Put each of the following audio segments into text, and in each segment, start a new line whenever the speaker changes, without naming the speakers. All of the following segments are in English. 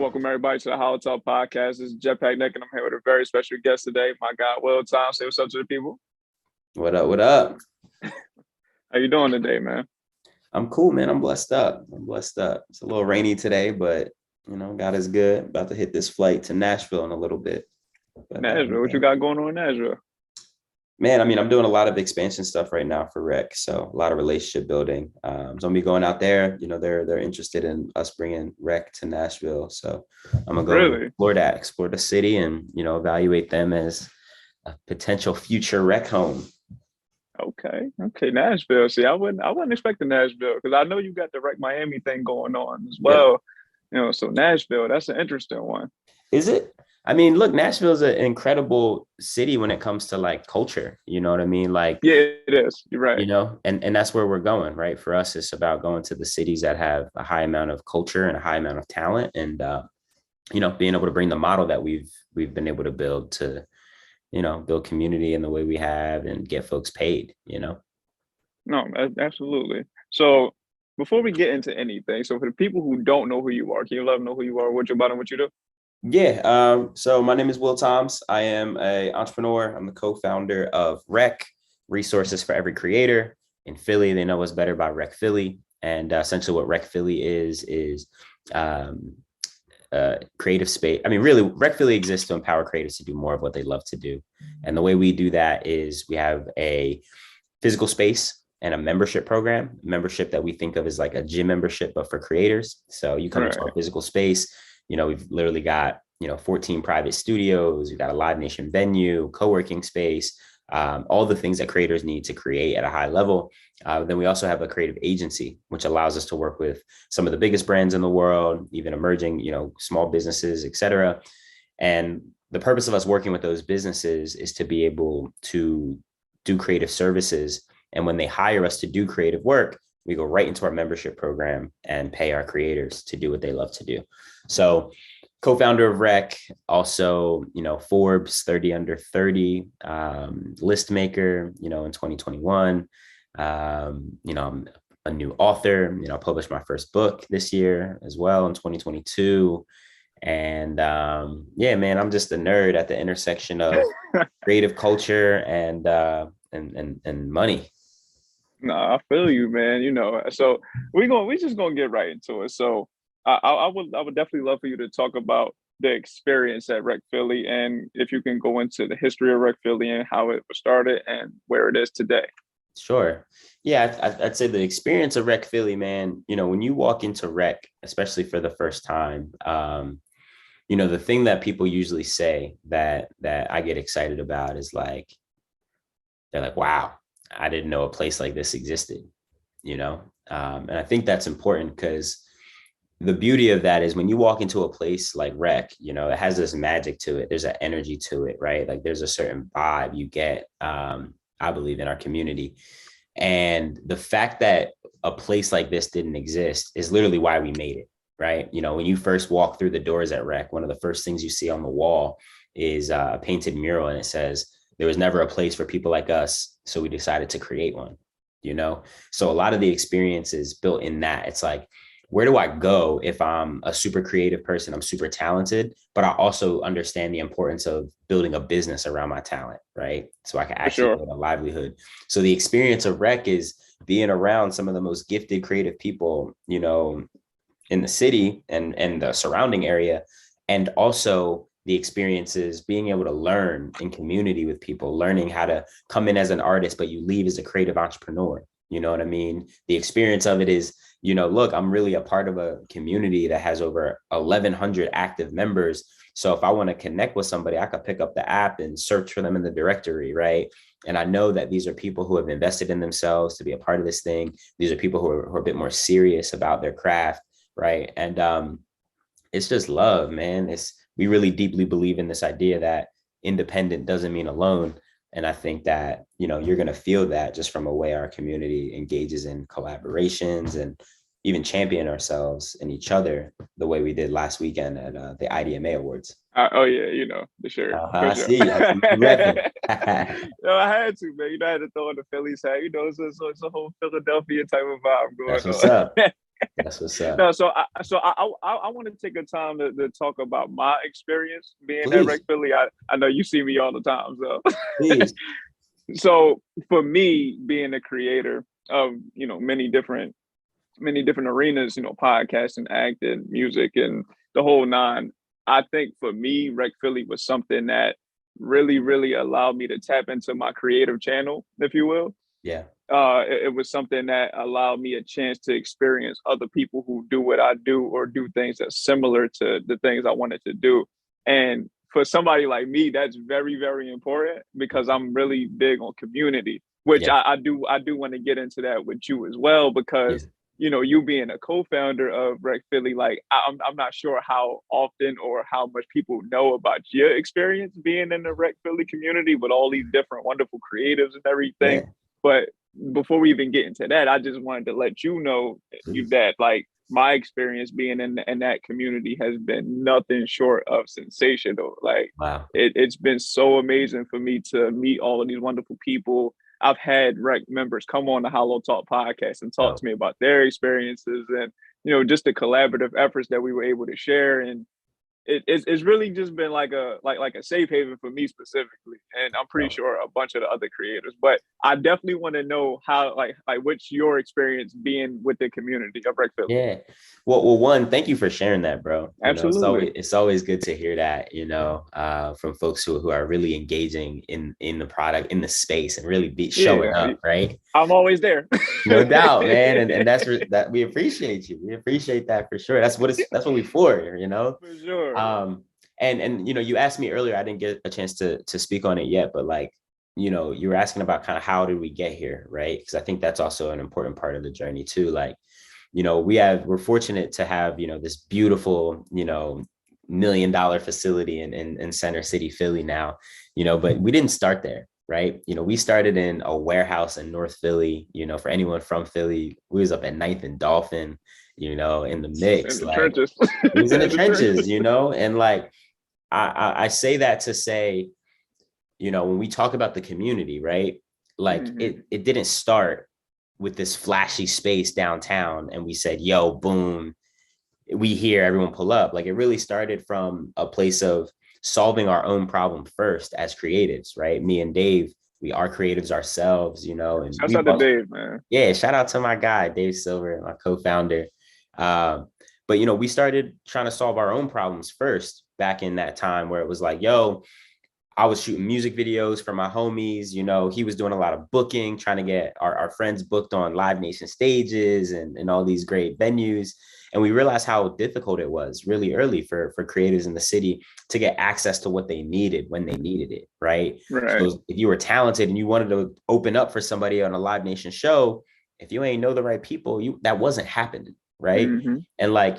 Welcome everybody to the HolloTalk podcast. This is Jetpack Nick, and I'm here with a very special guest today. My guy, Will Tom. Say what's up to the people.
What up? What up?
How you doing today, man?
I'm cool, man. I'm blessed up. It's a little rainy today, but God is good. About to hit this flight to Nashville in a little bit. But,
Nashville, what you got going on in Nashville?
man, I'm doing a lot of expansion stuff right now for Rec, so a lot of relationship building. So I'm gonna be going out there. They're interested in us bringing Rec to Nashville, so I'm gonna go
Really?
explore the city, and evaluate them as a potential future Rec home.
Okay, Nashville. See, I wasn't expecting Nashville because I know you got the Wreck Miami thing going on as
Yep.
well. So Nashville, that's an interesting one.
Is it? I mean, look, Nashville is an incredible city when it comes to like culture. You know what I mean? Like,
Yeah, it is. You're right.
and that's where we're going, right? For us, it's about going to the cities that have a high amount of culture and a high amount of talent, and being able to bring the model that we've been able to build to, build community in the way we have and get folks paid.
No, absolutely. So before we get into anything, so for the people who don't know who you are, can you let them know who you are, what you're about, and what you do?
Yeah. So my name is Will Toms. I am a entrepreneur. I'm the co-founder of Rec, Resources for Every Creator in Philly. They know us better by Rec Philly. And essentially what Rec Philly is um, creative space. I mean, really, Rec Philly exists to empower creatives to do more of what they love to do. And the way we do that is we have a physical space and a membership that we think of as like a gym membership, but for creators. So you come into
Right.
our physical space, we've literally got, 14 private studios, we've got a Live Nation venue, co-working space, all the things that creators need to create at a high level. Then we also have a creative agency, which allows us to work with some of the biggest brands in the world, even emerging, small businesses, et cetera. And the purpose of us working with those businesses is to be able to do creative services. And when they hire us to do creative work, we go right into our membership program and pay our creators to do what they love to do. So co-founder of Rec, also, Forbes 30 under 30 list maker, in 2021. I'm a new author, I published my first book this year as well in 2022. And yeah, man, I'm just a nerd at the intersection of creative culture and money.
No, I feel you, man. So we just gonna get right into it. So I would definitely love for you to talk about the experience at Rec Philly, and if you can go into the history of Rec Philly and how it was started and where it is today.
Sure. Yeah, I'd say the experience of Rec Philly, man, when you walk into Rec, especially for the first time, the thing that people usually say that I get excited about is like, they're like, wow, I didn't know a place like this existed, and I think that's important because the beauty of that is when you walk into a place like Rec, it has this magic to it. There's an energy to it, right? Like there's a certain vibe you get, I believe, in our community. And the fact that a place like this didn't exist is literally why we made it, right? When you first walk through the doors at Rec, one of the first things you see on the wall is a painted mural, and it says, there was never a place for people like us, so we decided to create one. So a lot of the experience is built in that. It's like, where do I go if I'm a super creative person? I'm super talented, but I also understand the importance of building a business around my talent, right? So I can
For
actually
sure.
build a livelihood. So the experience of Rec is being around some of the most gifted creative people, in the city and the surrounding area. And also the experiences, being able to learn in community with people, learning how to come in as an artist, but you leave as a creative entrepreneur. You know what I mean? The experience of it is, look, I'm really a part of a community that has over 1,100 active members. So if I want to connect with somebody, I could pick up the app and search for them in the directory, right? And I know that these are people who have invested in themselves to be a part of this thing. These are people who are a bit more serious about their craft, right? And it's just love, man. We really deeply believe in this idea that independent doesn't mean alone. And I think that, you're going to feel that just from a way our community engages in collaborations and even champion ourselves and each other the way we did last weekend at the IDMA Awards.
Oh yeah, the shirt
Uh-huh,
for
I
sure.
see. I see you repping.
I had to, man. I had to throw in the Phillies hat. So it's a whole Philadelphia type of vibe
That's
going
what's up.
on.
That's what's up.
No, I want to take a time to talk about my experience being at Rec
Please,
Philly. I know you see me all the time, so
please.
so for me, being a creator of many different arenas, podcasting, acting, music, and the whole nine. I think for me, Rec Philly was something that really, really allowed me to tap into my creative channel, if you will.
Yeah.
It was something that allowed me a chance to experience other people who do what I do or do things that's similar to the things I wanted to do. And for somebody like me, that's very, very important because I'm really big on community, which
Yeah.
I do want to get into that with you as well,
Yeah.
because you being a co-founder of Rec Philly, like I'm not sure how often or how much people know about your experience being in the Rec Philly community with all these different wonderful creatives and everything.
Yeah.
But before we even get into that, I just wanted to let you know you
Please.
that like my experience being in that community has been nothing short of sensational. Like
Wow.
it's been so amazing for me to meet all of these wonderful people. I've had rec members come on the HolloTalk podcast and talk
Oh,
to me about their experiences and just the collaborative efforts that we were able to share. And it's really just been like a safe haven for me specifically, and I'm pretty
oh.
sure a bunch of the other creators. But I definitely want to know how like what's your experience being with the community of Rec Philly.
Yeah. Well, one, thank you for sharing that, bro.
Absolutely.
It's always good to hear that, from folks who are really engaging in the product, in the space, and really be showing
Yeah,
up, right?
I'm always there.
No doubt, man. And that we appreciate you. We appreciate that for sure. That's what we for.
For sure.
Um, and you asked me earlier, I didn't get a chance to speak on it yet, but like, you were asking about kind of how did we get here, right? Because I think that's also an important part of the journey too. Like, we're fortunate to have, this beautiful, $1 million facility in Center City, Philly now, but we didn't start there. Right. We started in a warehouse in North Philly, for anyone from Philly, we was up at Ninth and Dolphin, in the
In
mix,
the
like
trenches.
we was in the
In the
trenches,
trenches.
and like, I say that to say, when we talk about the community, right? Like
Hmm.
it didn't start with this flashy space downtown and we said, yo, boom, we hear everyone pull up. Like it really started from a place of solving our own problem first as creatives, right? Me and Dave, we are creatives ourselves, and
Shouts
we
out to
both,
Dave, man.
yeah, shout out to my guy, Dave Silver, my co-founder. But we started trying to solve our own problems first back in that time where it was like, yo, I was shooting music videos for my homies. He was doing a lot of booking, trying to get our friends booked on Live Nation stages and all these great venues. And we realized how difficult it was really early for creators in the city to get access to what they needed when they needed it. Right.
Right.
So if you were talented and you wanted to open up for somebody on a Live Nation show, if you ain't know the right people, that wasn't happening. Right.
Hmm.
And like,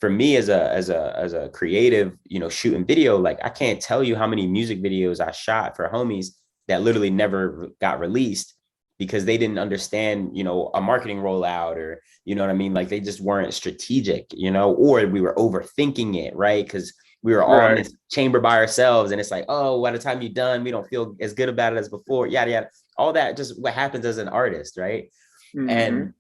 for me as a creative, shooting video, like I can't tell you how many music videos I shot for homies that literally never got released because they didn't understand, a marketing rollout or, you know what I mean? Like they just weren't strategic, or we were overthinking it, right? Because we were all in
Right.
this chamber by ourselves and it's like, oh, by the time you're done, we don't feel as good about it as before, yada, yada. All that just what happens as an artist, right?
Hmm.
And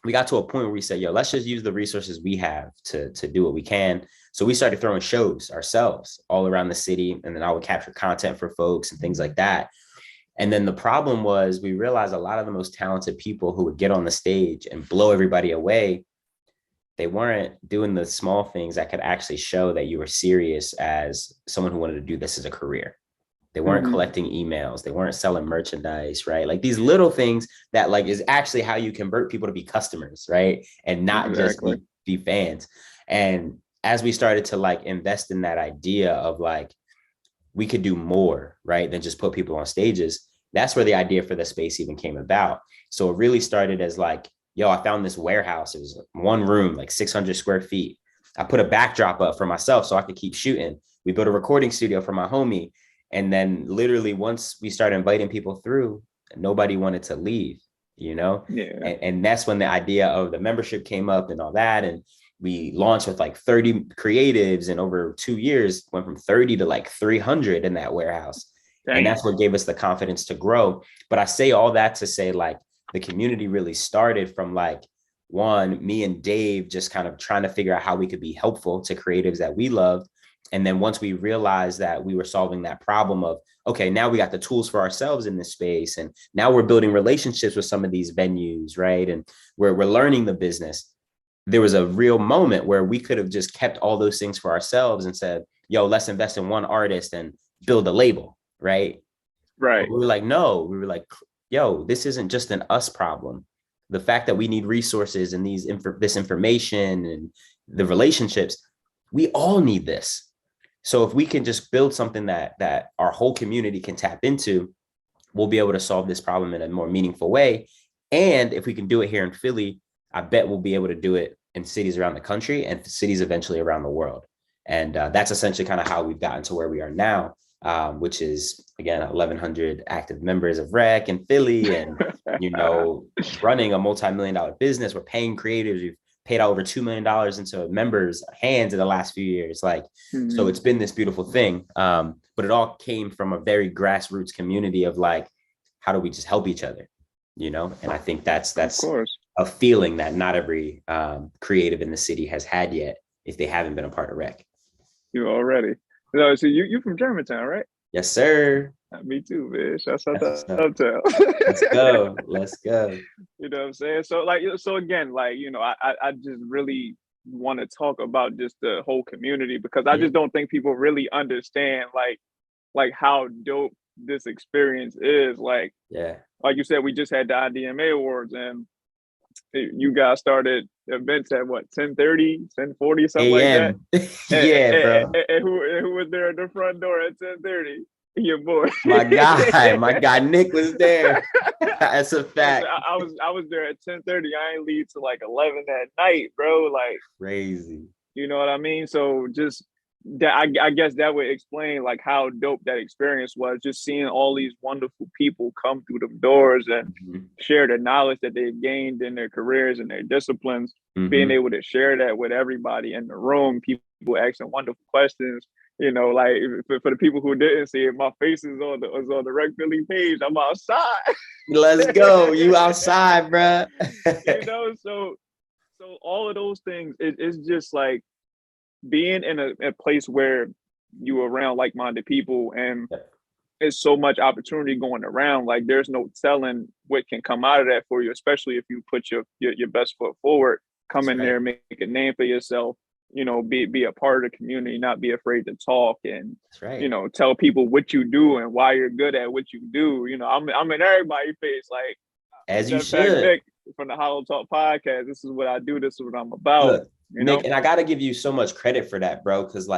we got to a point where we said, yo, let's just use the resources we have to do what we can. So we started throwing shows ourselves all around the city. And then I would capture content for folks and things like that. And then the problem was we realized a lot of the most talented people who would get on the stage and blow everybody away, they weren't doing the small things that could actually show that you were serious as someone who wanted to do this as a career. They weren't
Hmm.
collecting emails. They weren't selling merchandise, right? Like these little things that like is actually how you convert people to be customers, right? And not just
Exactly.
be fans. And as we started to like invest in that idea of like, we could do more, right? Than just put people on stages. That's where the idea for the space even came about. So it really started as like, yo, I found this warehouse. It was one room, like 600 square feet. I put a backdrop up for myself so I could keep shooting. We built a recording studio for my homie. And then literally once we started inviting people through, nobody wanted to leave, you know?
Yeah.
And that's when the idea of the membership came up and all that. And we launched with like 30 creatives and over 2 years went from 30 to like 300 in that warehouse. And
Damn.
that's what gave us the confidence to grow. But I say all that to say like the community really started from like one, me and Dave just kind of trying to figure out how we could be helpful to creatives that we loved. And then once we realized that we were solving that problem of, okay, now we got the tools for ourselves in this space. And now we're building relationships with some of these venues, right? And we're learning the business. There was a real moment where we could have just kept all those things for ourselves and said, yo, let's invest in one artist and build a label, right? But
Right.
we were like, no, we were like, yo, this isn't just an us problem. The fact that we need resources and this information and the relationships, we all need this. So if we can just build something that our whole community can tap into, we'll be able to solve this problem in a more meaningful way. And if we can do it here in Philly, I bet we'll be able to do it in cities around the country and cities eventually around the world. And that's essentially kind of how we've gotten to where we are now, which is, again, 1,100 active members of REC in Philly and, running a multi-million-dollar business. We're paying creatives. We've paid out over $2 million into members' hands in the last few years. So it's been this beautiful thing. But it all came from a very grassroots community of how do we just help each other, And I think that's a feeling that not every creative in the city has had yet if they haven't been a part of REC.
You already. No, so you from Germantown, right?
Yes, sir.
Me too, man. Shouts out to Uptown.
Let's go.
You know what I'm saying? So again, I just really want to talk about just the whole community because I just don't think people really understand like how dope this experience is. Like you said, we just had the IDMA Awards and you guys started events at what 10:30, 10:40, something like that.
Bro.
And who was there at the front door at 10:30? Your boy.
My guy Nick was there. That's a fact.
I was there at 10:30. I ain't leave till 11 at night, bro. Like
crazy.
You know what I mean? So just that I guess that would explain how dope that experience was, just seeing all these wonderful people come through the doors and share the knowledge that they've gained in their careers and their disciplines, being able to share that with everybody in the room, people asking wonderful questions. For the people who didn't see it, my face is on the Rec Philly page. I'm outside.
Let's go. You outside, bro.
So all of those things, it's just being in a place where you around like-minded people and there's so much opportunity going around. There's no telling what can come out of that for you, especially if you put your best foot forward, come in there, make a name for yourself, be a part of the community, not be afraid to talk and, tell people what you do and why you're good at what you do. I'm in everybody's face,
as you should.
Nick from the HolloTalk podcast, this is what I do. This is what I'm about.
Look, Nick, and I got to give you so much credit for that, bro, because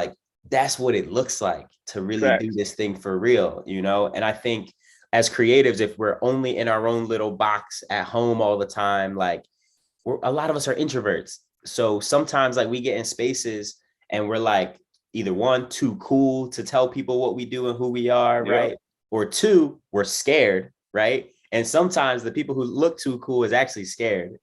that's what it looks like to really do this thing for real, And I think as creatives, if we're only in our own little box at home all the time, a lot of us are introverts. So sometimes we get in spaces and we're either one, too cool to tell people what we do and who we are, right? Or two, we're scared, right? And sometimes the people who look too cool is actually scared,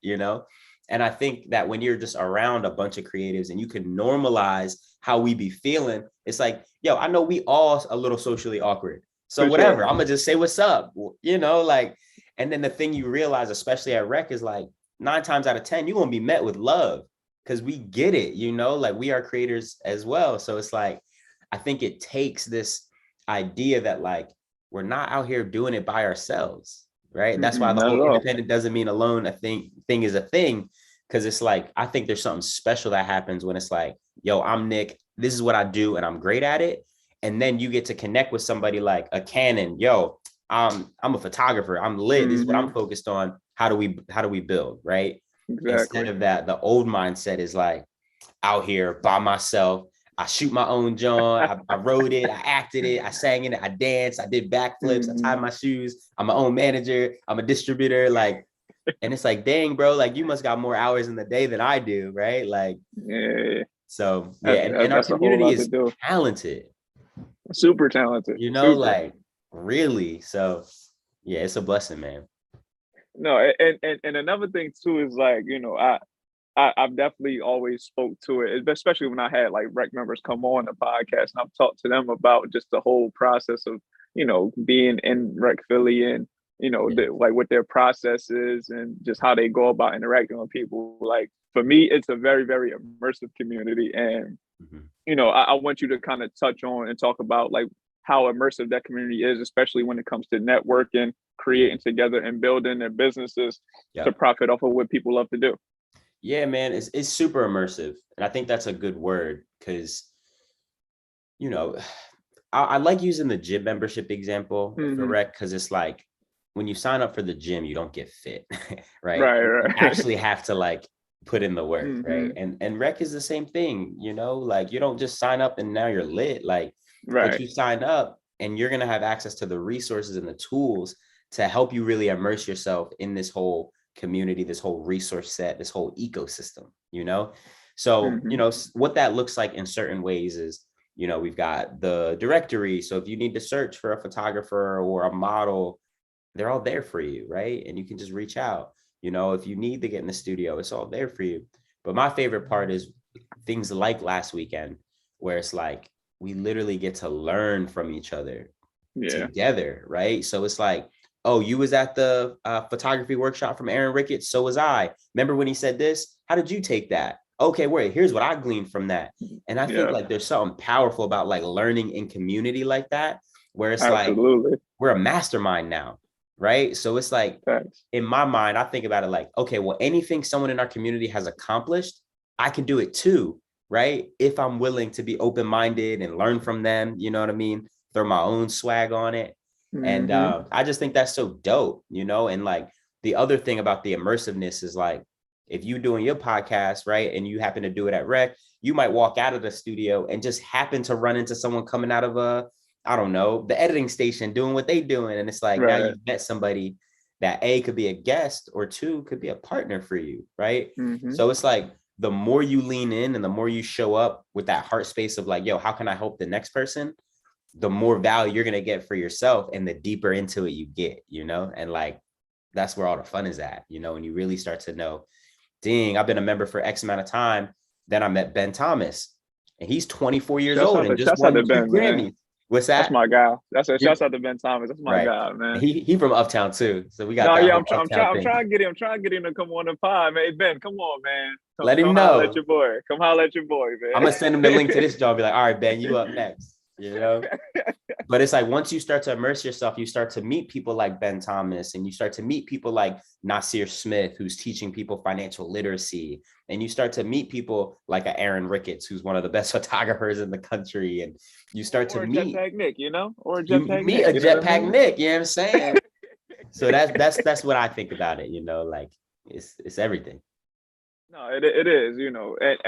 And I think that when you're just around a bunch of creatives and you can normalize how we be feeling, it's I know we all a little socially awkward. So for whatever, I'm gonna just say what's up, and then the thing you realize, especially at REC, is 9 times out of 10, you're gonna be met with love because we get it, we are creators as well. So it's I think it takes this idea that we're not out here doing it by ourselves. Right. That's why the whole independent doesn't mean alone. I think thing is a thing, because it's I think there's something special that happens when it's yo, I'm Nick. This is what I do and I'm great at it. And then you get to connect with somebody like a Canon. Yo, I'm a photographer. I'm lit. This is what I'm focused on. How do we build? Right. Exactly. Instead of that, the old mindset is out here by myself. I shoot my own John. I wrote it. I acted it. I sang in it. I danced. I did backflips. I tied my shoes. I'm my own manager. I'm a distributor. And it's dang, bro, you must got more hours in the day than I do, right? So and our community is talented.
Super talented.
Really. So yeah, it's a blessing, man.
No, and another thing too is I've definitely always spoke to it, especially when I had REC members come on the podcast and I've talked to them about just the whole process of, being in REC Philly and you know,
Yeah.
like what their process is and just how they go about interacting with people. Like for me, it's a very, very immersive community. And,
Mhm.
you know, I want you to kind of touch on and talk about like how immersive that community is, especially when it comes to networking,
Yeah.
creating together and building their businesses to
Yeah.
profit off of what people love to do.
Yeah, man, it's super immersive. And I think that's a good word because, you know, I like using the gym membership example for
Mm-hmm.
rec because it's like when you sign up for the gym, you don't get fit, right?
Right,
You
right.
actually have to like put in the work, right?
Mm-hmm.
And rec is the same thing, you know, like you don't just sign up and now you're lit, like, but
Right.
you sign up and you're gonna have access to the resources and the tools to help you really immerse yourself in this whole community, this whole resource set, this whole ecosystem, you know? So, you
Mm-hmm.
know, what that looks like in certain ways is, you know, we've got the directory. So if you need to search for a photographer or a model, they're all there for you, right? And you can just reach out. You know, if you need to get in the studio, it's all there for you. But my favorite part is things like last weekend, where it's like we literally get to learn from each other
Yeah.
together, right? So it's like, oh, you was at the photography workshop from Aaron Ricketts, so was I. Remember when he said this? How did you take that? Okay, wait, here's what I gleaned from that. And I think
Yeah.
like there's something powerful about like learning in community like that, where it's like
Absolutely.
we're a mastermind now, right? So it's like
Thanks.
in my mind, I think about it like, okay, well, anything someone in our community has accomplished, I can do it too, right? If I'm willing to be open-minded and learn from them, you know what I mean? Throw my own swag on it. And
Mm-hmm.
I just think that's so dope, you know? And like the other thing about the immersiveness is like, if you doing your podcast, right, and you happen to do it at rec, you might walk out of the studio and just happen to run into someone coming out of I don't know, the editing station doing what they doing. And it's like now
Right.
you've met somebody that A could be a guest or two could be a partner for you, right?
Mm-hmm.
So it's like the more you lean in and the more you show up with that heart space of like, yo, how can I help the next person? The more value you're gonna get for yourself and the deeper into it you get, you know? And like that's where all the fun is at, you know, when you really start to know, dang, I've been a member for X amount of time. Then I met Ben Thomas and he's 24 years old and just
Shouts out
won
to
2
Ben, man.
Grammys. What's
That's
that?
my guy. That's a
You're,
shouts out to Ben Thomas. That's my
right.
guy, man.
He from Uptown too. So we got
No,
that
yeah,
whole Uptown
I'm
thing.
trying to get him. I'm trying to get him to come on the pod, man. Hey, Ben, come on, man.
Let him
Come holler at
know.
your boy. Come holler at your boy,
I'm
man.
gonna send him the link to this job. Be like, all right, Ben, you up next. You know. But it's like once you start to immerse yourself, you start to meet people like Ben Thomas, and you start to meet people like Nasir Smith, who's teaching people financial literacy, and you start to meet people like a Aaron Ricketts, who's one of the best photographers in the country, and you start to
Or a
meet
Jetpack Nick, you know, or a
you
Jetpack
meet
Nick.
a
You know what I
jetpack
mean?
Nick. You know what I'm saying? So that's what I think about it. You know, like it's everything.
No, it is, you know, and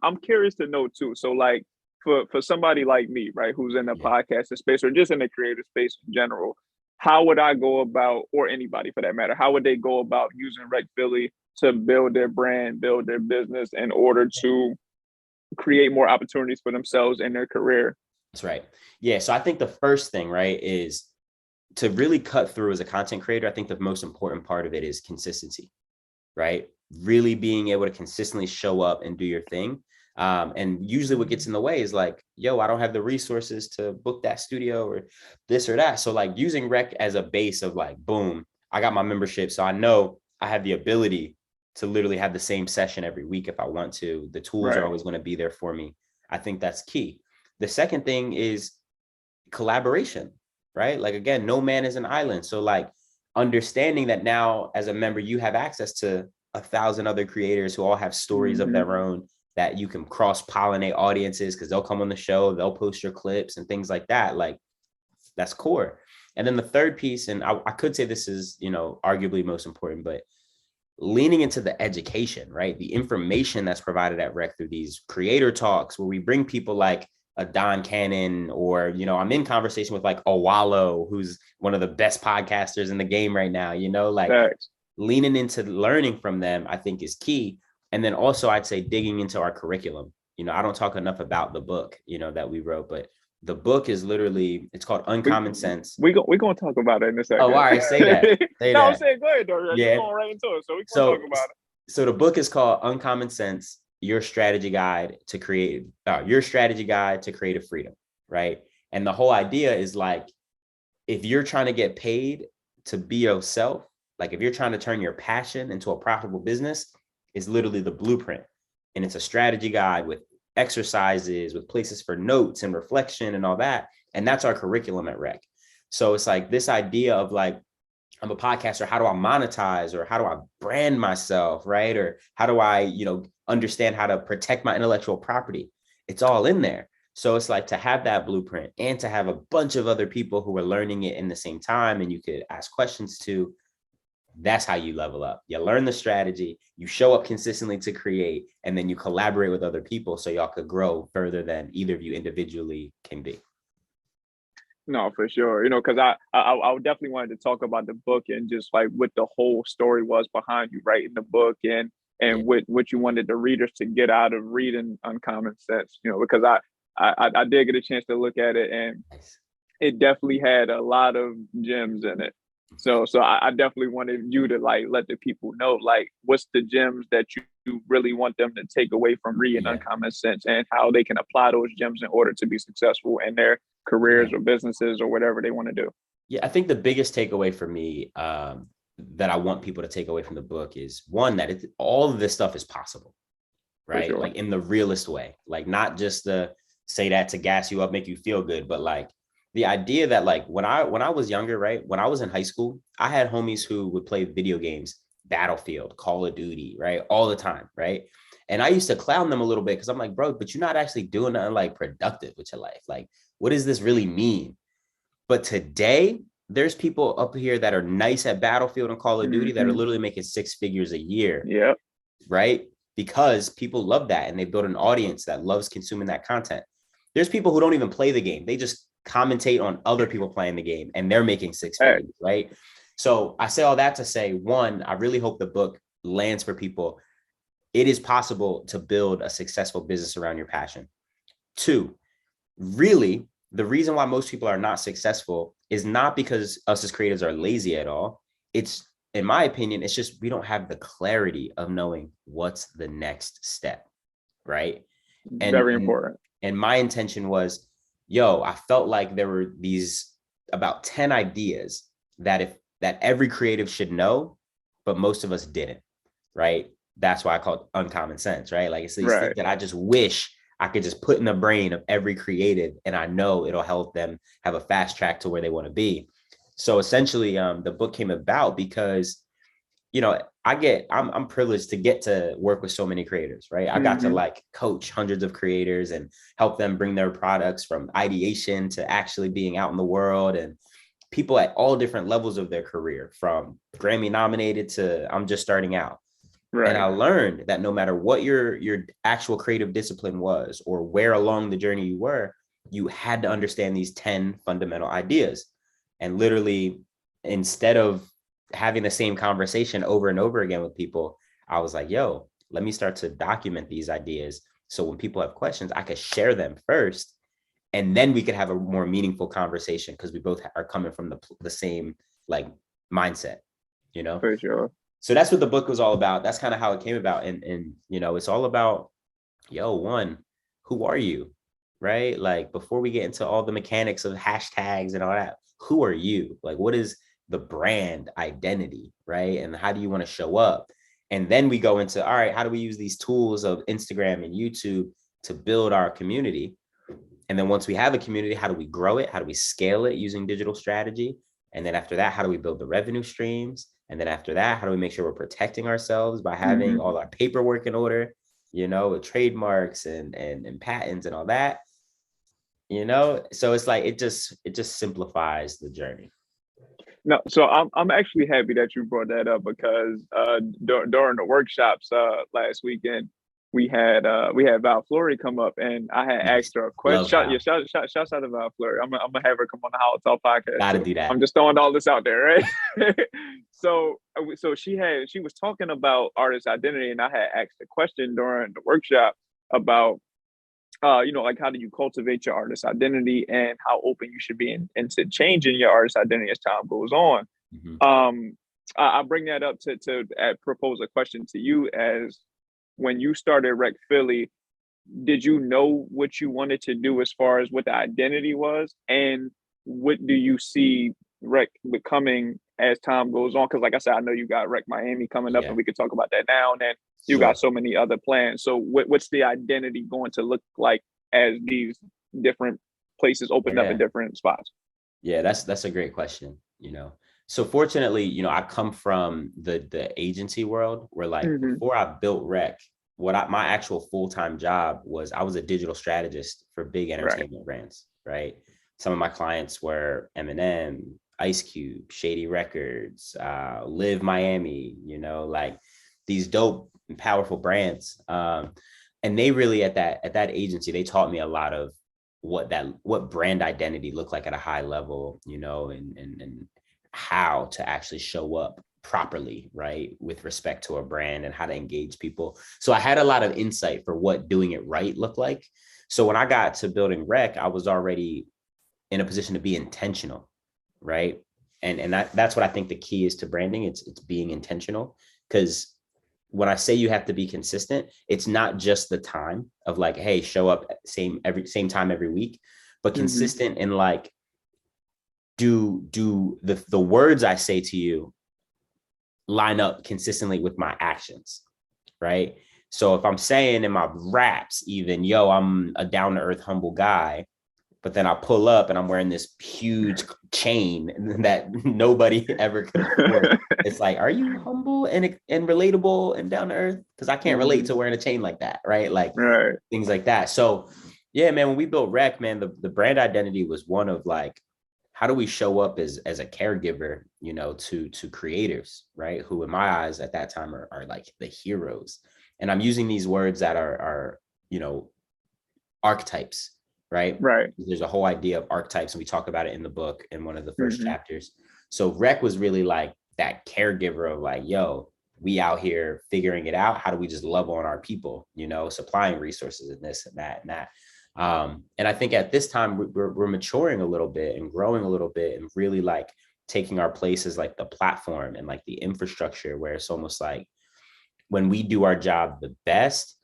I'm curious to know too. So like for somebody like me, right, who's in the
Yeah.
podcasting space or just in the creative space in general, how would I go about, or anybody for that matter, how would they go about using Rec Philly to build their brand, build their business in order to create more opportunities for themselves in their career?
That's right. Yeah. So I think the first thing, right, is to really cut through as a content creator. I think the most important part of it is consistency, right? Really being able to consistently show up and do your thing. And usually what gets in the way is like, yo, I don't have the resources to book that studio or this or that. So like using rec as a base of like, boom, I got my membership. So I know I have the ability to literally have the same session every week if I want to. The tools are
Right.
always going to be there for me. I think that's key. The second thing is collaboration, right? Like again, no man is an island. So like understanding that now as a member, you have access to 1,000 other creators who all have stories of
Mm-hmm.
their own that you can cross-pollinate audiences because they'll come on the show, they'll post your clips and things like that. Like that's core. And then the third piece, and I could say this is, you know, arguably most important, but leaning into the education, right? The information that's provided at Rec through these creator talks where we bring people like a Don Cannon, or, you know, I'm in conversation with like Owalo, who's one of the best podcasters in the game right now, you know, like
Thanks.
leaning into learning from them, I think is key. And then also I'd say digging into our curriculum. You know, I don't talk enough about the book, you know, that we wrote, but the book is literally, it's called
We
Uncommon Sense.
we gonna talk about it in a
Oh, all
second.
right. Say that. Say
No, I'm
that.
saying go ahead, though. You're
Yeah.
going right into it, so we gonna talk
So,
about it.
so the book is called Uncommon Sense: Your Strategy Guide to Create Creative Freedom, right? And the whole idea is like, if you're trying to get paid, to be yourself, like if you're trying to turn your passion into a profitable business, is literally the blueprint. And it's a strategy guide with exercises, with places for notes and reflection and all that. And that's our curriculum at Rec. So it's like this idea of like, I'm a podcaster. How do I monetize, or how do I brand myself? Right. Or how do I, understand how to protect my intellectual property? It's all in there. So it's like to have that blueprint and to have a bunch of other people who are learning it in the same time and you could ask questions to. That's how you level up. You learn the strategy, you show up consistently to create, and then you collaborate with other people so y'all could grow further than either of you individually can be.
No, for sure. Because I definitely wanted to talk about the book and just like what the whole story was behind you writing the book, and
Yeah.
what you wanted the readers to get out of reading Uncommon Sense. Because I did get a chance to look at it, and
Nice.
it definitely had a lot of gems in it. So I definitely wanted you to like let the people know like what's the gems that you really want them to take away from reading
Yeah.
Uncommon Sense, and how they can apply those gems in order to be successful in their
Yeah.
careers or businesses or whatever they want to do.
Yeah. I think the biggest takeaway for me that I want people to take away from the book is one, that all of this stuff is possible,
For
right?
sure.
Like in the realest way, like not just the say that to gas you up, make you feel good, but like the idea that like when I was younger, right? When I was in high school, I had homies who would play video games, Battlefield, Call of Duty, right? All the time, right? And I used to clown them a little bit because I'm like, bro, but you're not actually doing nothing like productive with your life. Like, what does this really mean? But today, there's people up here that are nice at Battlefield and Call of Duty that are
Mm-hmm.
literally making 6 figures a year,
Yep.
right? Because people love that and they build an audience that loves consuming that content. There's people who don't even play the game. They just commentate on other people playing the game and they're making six
Hey,
figures, right? So I say all that to say, one, I really hope the book lands for people. It is possible to build a successful business around your passion. Two, really, the reason why most people are not successful is not because us as creatives are lazy at all. It's, in my opinion, it's just we don't have the clarity of knowing what's the next step, right? And
very
and
important.
and my intention was, yo, I felt like there were these about 10 ideas that every creative should know, but most of us didn't, right? That's why I call it uncommon sense, right? Like it's these things
Right.
that I just wish I could just put in the brain of every creative, and I know it'll help them have a fast track to where they want to be. So essentially, the book came about because I'm privileged to get to work with so many creators, right? I got to
Mm-hmm.
like coach hundreds of creators and help them bring their products from ideation to actually being out in the world, and people at all different levels of their career, from Grammy nominated to I'm just starting out. And I
Right.
learned that no matter what your actual creative discipline was or where along the journey you were, you had to understand these 10 fundamental ideas. And literally, instead of having the same conversation over and over again with people, I was like, yo, let me start to document these ideas. So when people have questions, I could share them first. And then we could have a more meaningful conversation because we both are coming from the same like mindset, you know?
For sure.
So that's what the book was all about. That's kind of how it came about. And it's all about, yo, one, who are you? Right? Like before we get into all the mechanics of hashtags and all that, who are you? Like what is the brand identity? Right? And how do you want to show up? And then we go into, all right, how do we use these tools of Instagram and YouTube to build our community? And then once we have a community, how do we grow it? How do we scale it using digital strategy? And then after that, how do we build the revenue streams? And then after that, how do we make sure we're protecting ourselves by having
Mm-hmm.
all our paperwork in order, with trademarks and patents and all that, So it's like it just simplifies the journey.
No, so I'm actually happy that you brought that up, because during the workshops last weekend we had Val Fleury come up, and I had
Nice.
asked her a question.
Love Val.
Shouts out to Val Fleury. I'm gonna have her come on the HolloTalk podcast
Gotta
too.
do
I'm
that.
just throwing all this out there, right? So she was talking about artist identity, and I had asked a question during the workshop about like how do you cultivate your artist identity, and how open you should be into changing your artist identity as time goes on.
Mhm.
I bring that up to propose a question to you, as when you started Rec Philly, did you know what you wanted to do as far as what the identity was, and what do you see Rec becoming as time goes on? Because like I said, I know you got Rec Miami coming up, and
Yeah,
we could talk about that now. And then you got
sure.
so many other plans. So what's the identity going to look like as these different places open up in
Yeah.
different spots?
Yeah, that's a great question, you know. So fortunately, I come from the agency world where like
Hmm.
before I built Rec, my actual full-time job was I was a digital strategist for big
Right.
entertainment brands, right? Some of my clients were Eminem, Ice Cube, Shady Records, Live Miami, like these dope and powerful brands. And they really at that agency, they taught me a lot of what brand identity looked like at a high level, and how to actually show up properly, right, with respect to a brand and how to engage people. So I had a lot of insight for what doing it right looked like. So when I got to building Rec, I was already in a position to be intentional, right? And that's what I think the key is to branding. It's being intentional, because when I say you have to be consistent, it's not just the time of like, hey, show up same time every week, but
Hmm.
consistent in like, do the words I say to you line up consistently with my actions, right? So if I'm saying in my raps, even, yo, I'm a down to earth, humble guy, but then I pull up and I'm wearing this huge chain that nobody ever could afford. It's like, are you humble and relatable and down to earth? Because I can't relate
Hmm.
to wearing a chain like that, right? Like
Right.
things like that. So yeah, man, when we built Rec, man, the brand identity was one of like, how do we show up as a caregiver, to creators, right? Who in my eyes at that time are like the heroes. And I'm using these words that are you know, archetypes, right?
Right.
There's a whole idea of archetypes, and we talk about it in the book in one of the first
Hmm.
chapters. So Rec was really like that caregiver of like, yo, we out here figuring it out. How do we just love on our people, supplying resources and this and that and that. And I think at this time we're maturing a little bit and growing a little bit and really like taking our place as like the platform and like the infrastructure, where it's almost like when we do our job the best,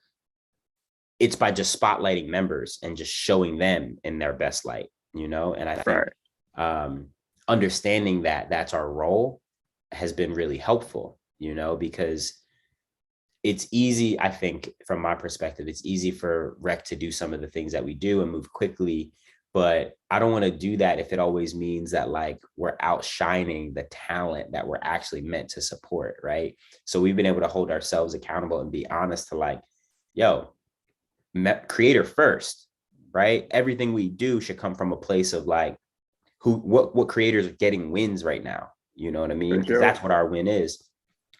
it's by just spotlighting members and just showing them in their best light, And I think
Right.
um, understanding that that's our role has been really helpful, because it's easy, I think, from my perspective, it's easy for Rec to do some of the things that we do and move quickly. But I don't want to do that if it always means that like we're outshining the talent that we're actually meant to support, right? So we've been able to hold ourselves accountable and be honest to like, yo, creator first, right? Everything we do should come from a place of like, what creators are getting wins right now. You know what I mean?
For
Because
sure.
that's what our win is.